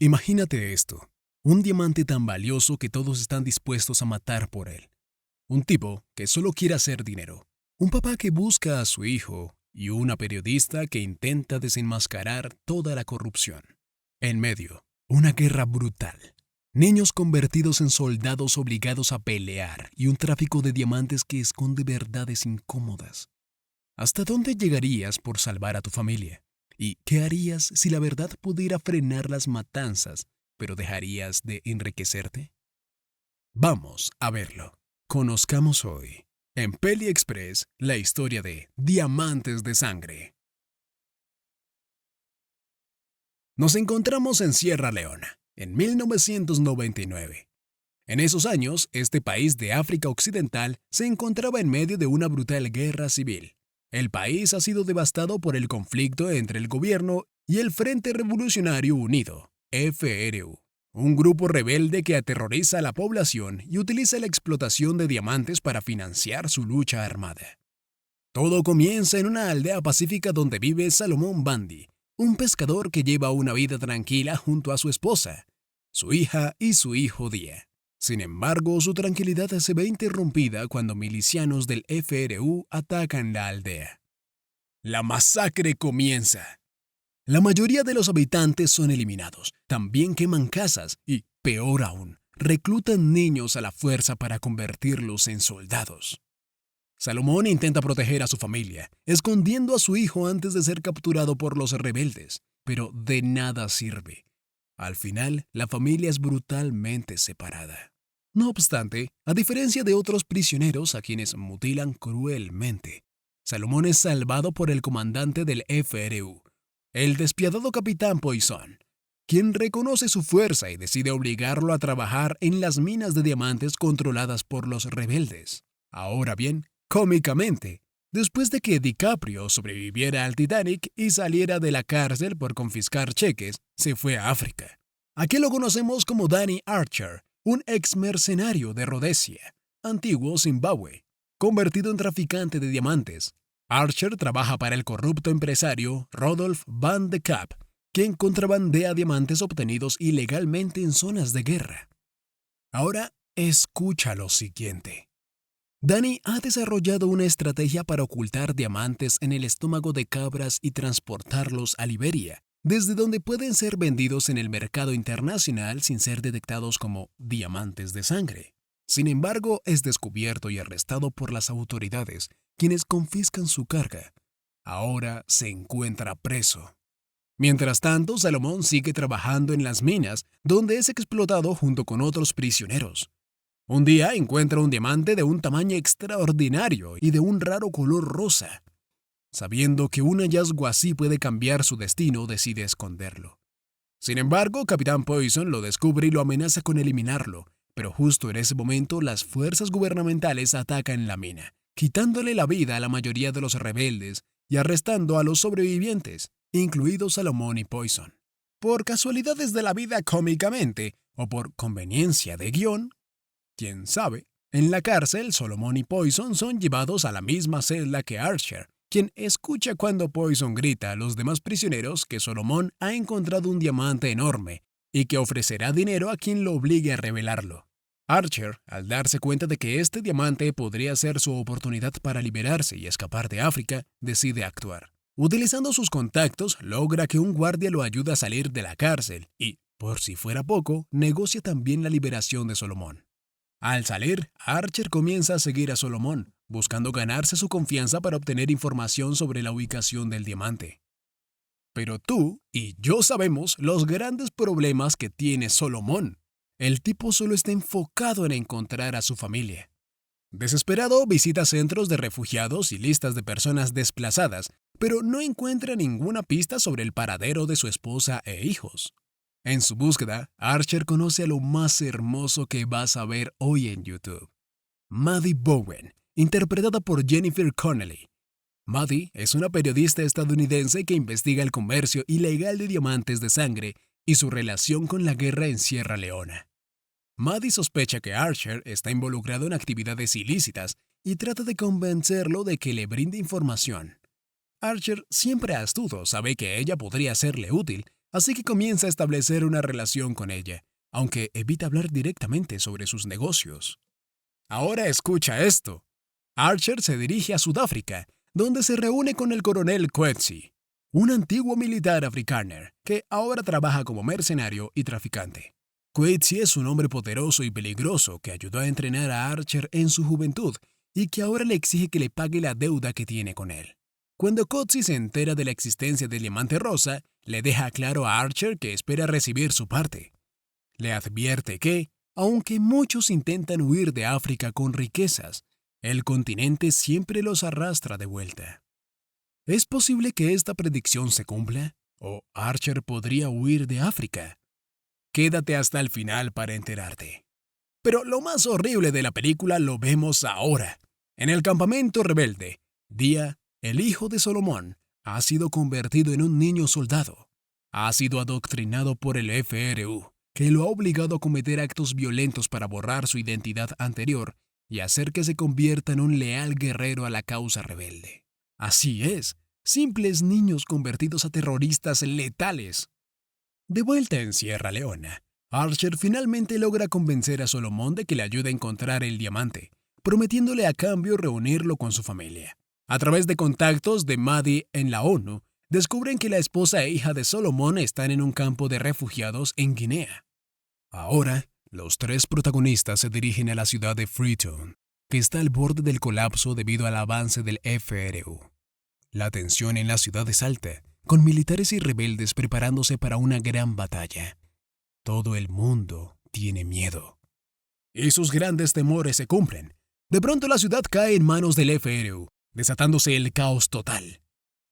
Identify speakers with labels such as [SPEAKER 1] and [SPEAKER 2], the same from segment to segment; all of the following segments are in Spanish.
[SPEAKER 1] Imagínate esto, un diamante tan valioso que todos están dispuestos a matar por él. Un tipo que solo quiere hacer dinero. Un papá que busca a su hijo y una periodista que intenta desenmascarar toda la corrupción. En medio, una guerra brutal. Niños convertidos en soldados obligados a pelear y un tráfico de diamantes que esconde verdades incómodas. ¿Hasta dónde llegarías por salvar a tu familia? ¿Y qué harías si la verdad pudiera frenar las matanzas, pero dejarías de enriquecerte? Vamos a verlo. Conozcamos hoy, en Peli Express, la historia de Diamantes de Sangre. Nos encontramos en Sierra Leona, en 1999. En esos años, este país de África Occidental se encontraba en medio de una brutal guerra civil. El país ha sido devastado por el conflicto entre el gobierno y el Frente Revolucionario Unido, FRU, un grupo rebelde que aterroriza a la población y utiliza la explotación de diamantes para financiar su lucha armada. Todo comienza en una aldea pacífica donde vive Salomón Bandi, un pescador que lleva una vida tranquila junto a su esposa, su hija y su hijo Día. Sin embargo, su tranquilidad se ve interrumpida cuando milicianos del FRU atacan la aldea. La masacre comienza. La mayoría de los habitantes son eliminados, también queman casas y, peor aún, reclutan niños a la fuerza para convertirlos en soldados. Salomón intenta proteger a su familia, escondiendo a su hijo antes de ser capturado por los rebeldes, pero de nada sirve. Al final, la familia es brutalmente separada. No obstante, a diferencia de otros prisioneros a quienes mutilan cruelmente, Salomón es salvado por el comandante del FRU, el despiadado capitán Poisson, quien reconoce su fuerza y decide obligarlo a trabajar en las minas de diamantes controladas por los rebeldes. Ahora bien, cómicamente, después de que DiCaprio sobreviviera al Titanic y saliera de la cárcel por confiscar cheques, se fue a África. Aquí lo conocemos como Danny Archer, un ex mercenario de Rhodesia, antiguo Zimbabue, convertido en traficante de diamantes. Archer trabaja para el corrupto empresario Rodolph Van de Kaap, quien contrabandea diamantes obtenidos ilegalmente en zonas de guerra. Ahora, escucha lo siguiente. Danny ha desarrollado una estrategia para ocultar diamantes en el estómago de cabras y transportarlos a Liberia, desde donde pueden ser vendidos en el mercado internacional sin ser detectados como diamantes de sangre. Sin embargo, es descubierto y arrestado por las autoridades, quienes confiscan su carga. Ahora se encuentra preso. Mientras tanto, Salomón sigue trabajando en las minas, donde es explotado junto con otros prisioneros. Un día encuentra un diamante de un tamaño extraordinario y de un raro color rosa. Sabiendo que un hallazgo así puede cambiar su destino, decide esconderlo. Sin embargo, Capitán Poison lo descubre y lo amenaza con eliminarlo, pero justo en ese momento las fuerzas gubernamentales atacan la mina, quitándole la vida a la mayoría de los rebeldes y arrestando a los sobrevivientes, incluidos Salomón y Poison. Por casualidades de la vida cómicamente, o por conveniencia de guión, quién sabe, en la cárcel Salomón y Poison son llevados a la misma celda que Archer, quien escucha cuando Poison grita a los demás prisioneros que Salomón ha encontrado un diamante enorme y que ofrecerá dinero a quien lo obligue a revelarlo. Archer, al darse cuenta de que este diamante podría ser su oportunidad para liberarse y escapar de África, decide actuar. Utilizando sus contactos, logra que un guardia lo ayude a salir de la cárcel y, por si fuera poco, negocia también la liberación de Salomón. Al salir, Archer comienza a seguir a Salomón, buscando ganarse su confianza para obtener información sobre la ubicación del diamante. Pero tú y yo sabemos los grandes problemas que tiene Salomón. El tipo solo está enfocado en encontrar a su familia. Desesperado, visita centros de refugiados y listas de personas desplazadas, pero no encuentra ninguna pista sobre el paradero de su esposa e hijos. En su búsqueda, Archer conoce a lo más hermoso que vas a ver hoy en YouTube. Maddie Bowen, interpretada por Jennifer Connelly. Maddie es una periodista estadounidense que investiga el comercio ilegal de diamantes de sangre y su relación con la guerra en Sierra Leona. Maddie sospecha que Archer está involucrado en actividades ilícitas y trata de convencerlo de que le brinde información. Archer, siempre astuto, sabe que ella podría serle útil, así que comienza a establecer una relación con ella, aunque evita hablar directamente sobre sus negocios. Ahora escucha esto. Archer se dirige a Sudáfrica, donde se reúne con el coronel Coetzee, un antiguo militar afrikáner que ahora trabaja como mercenario y traficante. Coetzee es un hombre poderoso y peligroso que ayudó a entrenar a Archer en su juventud y que ahora le exige que le pague la deuda que tiene con él. Cuando Coetzee se entera de la existencia del diamante rosa, le deja claro a Archer que espera recibir su parte. Le advierte que, aunque muchos intentan huir de África con riquezas, el continente siempre los arrastra de vuelta. ¿Es posible que esta predicción se cumpla? ¿O Archer podría huir de África? Quédate hasta el final para enterarte. Pero lo más horrible de la película lo vemos ahora. En el campamento rebelde, Dia, el hijo de Solomón, ha sido convertido en un niño soldado. Ha sido adoctrinado por el FRU, que lo ha obligado a cometer actos violentos para borrar su identidad anterior y hacer que se convierta en un leal guerrero a la causa rebelde. Así es, simples niños convertidos a terroristas letales. De vuelta en Sierra Leona, Archer finalmente logra convencer a Solomón de que le ayude a encontrar el diamante, prometiéndole a cambio reunirlo con su familia. A través de contactos de Maddie en la ONU, descubren que la esposa e hija de Solomón están en un campo de refugiados en Guinea. Ahora, los tres protagonistas se dirigen a la ciudad de Freetown, que está al borde del colapso debido al avance del FRU. La tensión en la ciudad es alta, con militares y rebeldes preparándose para una gran batalla. Todo el mundo tiene miedo. Y sus grandes temores se cumplen. De pronto la ciudad cae en manos del FRU, desatándose el caos total.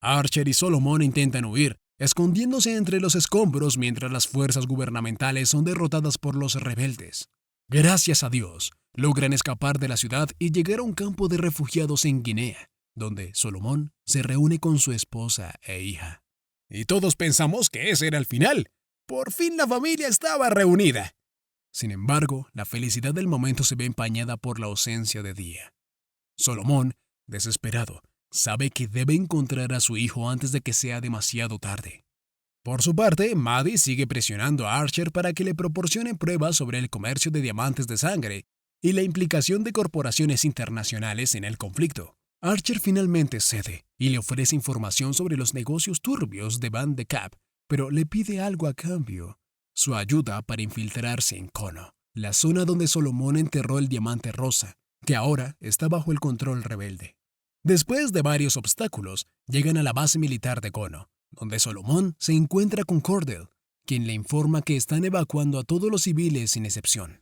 [SPEAKER 1] Archer y Solomon intentan huir, escondiéndose entre los escombros mientras las fuerzas gubernamentales son derrotadas por los rebeldes. Gracias a Dios, logran escapar de la ciudad y llegar a un campo de refugiados en Guinea, donde Solomon se reúne con su esposa e hija. Y todos pensamos que ese era el final. Por fin la familia estaba reunida. Sin embargo, la felicidad del momento se ve empañada por la ausencia de Dia. Solomon, desesperado, sabe que debe encontrar a su hijo antes de que sea demasiado tarde. Por su parte, Maddie sigue presionando a Archer para que le proporcione pruebas sobre el comercio de diamantes de sangre y la implicación de corporaciones internacionales en el conflicto. Archer finalmente cede y le ofrece información sobre los negocios turbios de Van de Kaap, pero le pide algo a cambio: su ayuda para infiltrarse en Kono, la zona donde Solomon enterró el diamante rosa, que ahora está bajo el control rebelde. Después de varios obstáculos, llegan a la base militar de Kono, donde Solomon se encuentra con Cordell, quien le informa que están evacuando a todos los civiles sin excepción.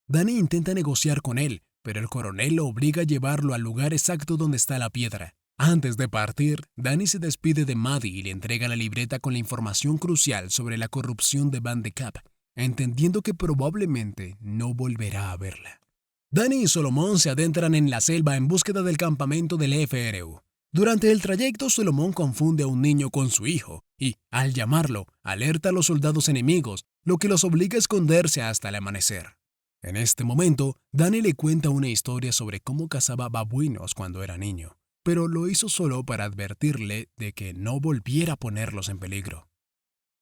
[SPEAKER 1] Danny intenta negociar con él, pero el coronel lo obliga a llevarlo al lugar exacto donde está la piedra. Antes de partir, Danny se despide de Maddie y le entrega la libreta con la información crucial sobre la corrupción de Van de Kaap, entendiendo que probablemente no volverá a verla. Danny y Solomon se adentran en la selva en búsqueda del campamento del FRU. Durante el trayecto, Solomon confunde a un niño con su hijo y, al llamarlo, alerta a los soldados enemigos, lo que los obliga a esconderse hasta el amanecer. En este momento, Danny le cuenta una historia sobre cómo cazaba babuinos cuando era niño, pero lo hizo solo para advertirle de que no volviera a ponerlos en peligro.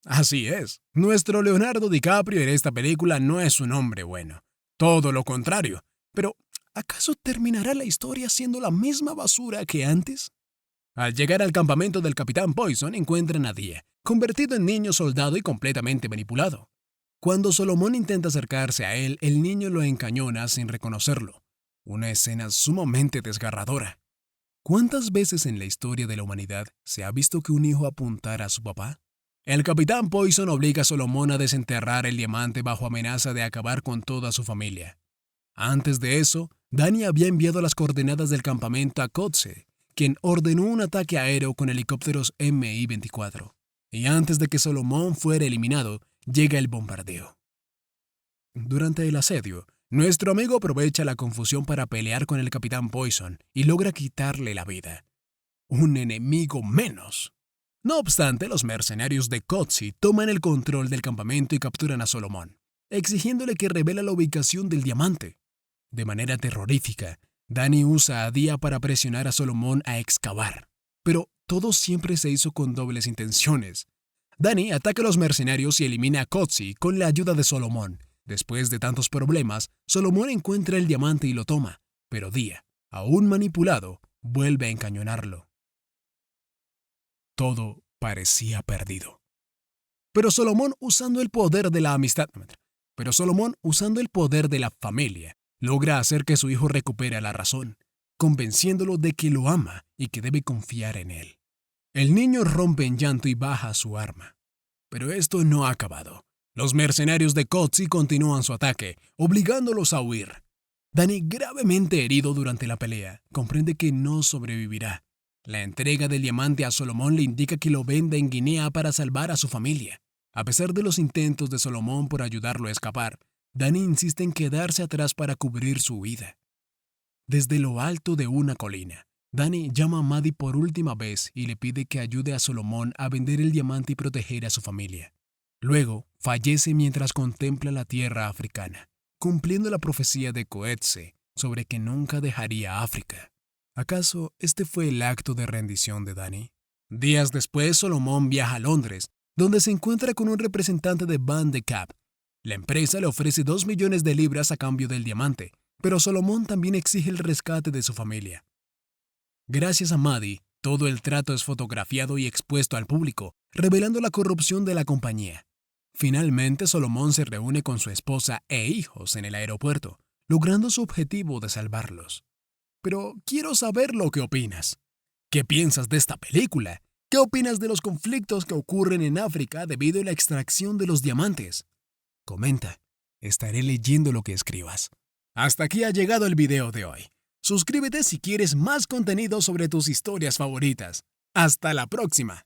[SPEAKER 1] Así es, nuestro Leonardo DiCaprio en esta película no es un hombre bueno. Todo lo contrario. Pero, ¿acaso terminará la historia siendo la misma basura que antes? Al llegar al campamento del Capitán Poison, encuentran a Dia, convertido en niño soldado y completamente manipulado. Cuando Solomon intenta acercarse a él, el niño lo encañona sin reconocerlo. Una escena sumamente desgarradora. ¿Cuántas veces en la historia de la humanidad se ha visto que un hijo apuntara a su papá? El Capitán Poison obliga a Solomon a desenterrar el diamante bajo amenaza de acabar con toda su familia. Antes de eso, Danny había enviado las coordenadas del campamento a Coetzee, quien ordenó un ataque aéreo con helicópteros Mi-24. Y antes de que Solomon fuera eliminado, llega el bombardeo. Durante el asedio, nuestro amigo aprovecha la confusión para pelear con el Capitán Poison y logra quitarle la vida. Un enemigo menos. No obstante, los mercenarios de Coetzee toman el control del campamento y capturan a Solomon, exigiéndole que revele la ubicación del diamante. De manera terrorífica, Danny usa a Dia para presionar a Solomon a excavar. Pero todo siempre se hizo con dobles intenciones. Dani ataca a los mercenarios y elimina a Qotzi con la ayuda de Solomón. Después de tantos problemas, Solomón encuentra el diamante y lo toma, pero Dia, aún manipulado, vuelve a encañonarlo. Todo parecía perdido. Pero Solomón, usando el poder de la amistad, familia, logra hacer que su hijo recupere la razón, convenciéndolo de que lo ama y que debe confiar en él. El niño rompe en llanto y baja su arma. Pero esto no ha acabado. Los mercenarios de Qotzi continúan su ataque, obligándolos a huir. Dani, gravemente herido durante la pelea, comprende que no sobrevivirá. La entrega del diamante a Solomón le indica que lo venda en Guinea para salvar a su familia. A pesar de los intentos de Solomón por ayudarlo a escapar, Dani insiste en quedarse atrás para cubrir su huida. Desde lo alto de una colina, Dani llama a Maddie por última vez y le pide que ayude a Solomón a vender el diamante y proteger a su familia. Luego, fallece mientras contempla la tierra africana, cumpliendo la profecía de Coetzee sobre que nunca dejaría África. ¿Acaso este fue el acto de rendición de Dani? Días después, Solomón viaja a Londres, donde se encuentra con un representante de Van de Kaap. La empresa le ofrece 2 millones de libras a cambio del diamante, pero Solomón también exige el rescate de su familia. Gracias a Maddie, todo el trato es fotografiado y expuesto al público, revelando la corrupción de la compañía. Finalmente, Solomón se reúne con su esposa e hijos en el aeropuerto, logrando su objetivo de salvarlos. Pero quiero saber lo que opinas. ¿Qué piensas de esta película? ¿Qué opinas de los conflictos que ocurren en África debido a la extracción de los diamantes? Comenta, estaré leyendo lo que escribas. Hasta aquí ha llegado el video de hoy. Suscríbete si quieres más contenido sobre tus historias favoritas. ¡Hasta la próxima!